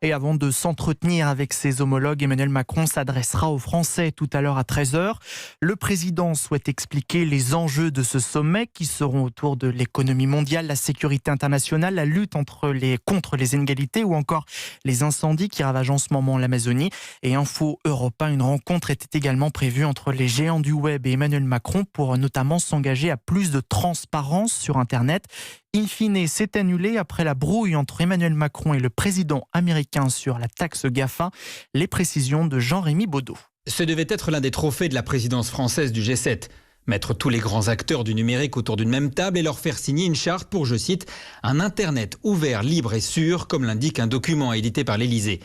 Et avant de s'entretenir avec ses homologues, Emmanuel Macron s'adressera aux Français tout à l'heure à 13h. Le président souhaite expliquer les enjeux de ce sommet qui seront autour de l'économie mondiale, la sécurité internationale, la lutte contre les inégalités ou encore les incendies qui ravagent en ce moment l'Amazonie. Et Info Europe 1, une rencontre était également prévue entre les géants du web et Emmanuel Macron pour notamment s'engager à plus de transparence sur Internet. In fine, c'est annulé après la brouille entre Emmanuel Macron et le président américain sur la taxe GAFA. Les précisions de Jean-Rémy Baudot. Ce devait être l'un des trophées de la présidence française du G7. Mettre tous les grands acteurs du numérique autour d'une même table et leur faire signer une charte pour, je cite, un Internet ouvert, libre et sûr, comme l'indique un document édité par l'Élysée.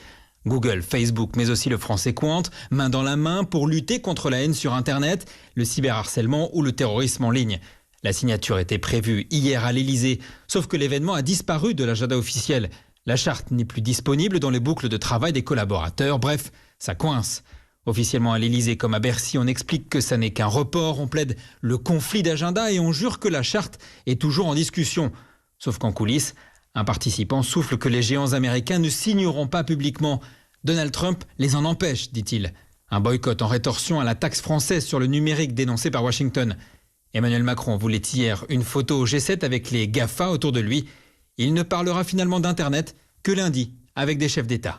Google, Facebook, mais aussi le français Quant, main dans la main pour lutter contre la haine sur Internet, le cyberharcèlement ou le terrorisme en ligne. La signature était prévue hier à l'Élysée, sauf que l'événement a disparu de l'agenda officiel. La charte n'est plus disponible dans les boucles de travail des collaborateurs, bref, ça coince. Officiellement à l'Élysée comme à Bercy, on explique que ça n'est qu'un report, on plaide le conflit d'agenda et on jure que la charte est toujours en discussion. Sauf qu'en coulisses, un participant souffle que les géants américains ne signeront pas publiquement. Donald Trump les en empêche, dit-il. Un boycott en rétorsion à la taxe française sur le numérique dénoncée par Washington. Emmanuel Macron voulait hier une photo au G7 avec les GAFA autour de lui. Il ne parlera finalement d'Internet que lundi avec des chefs d'État.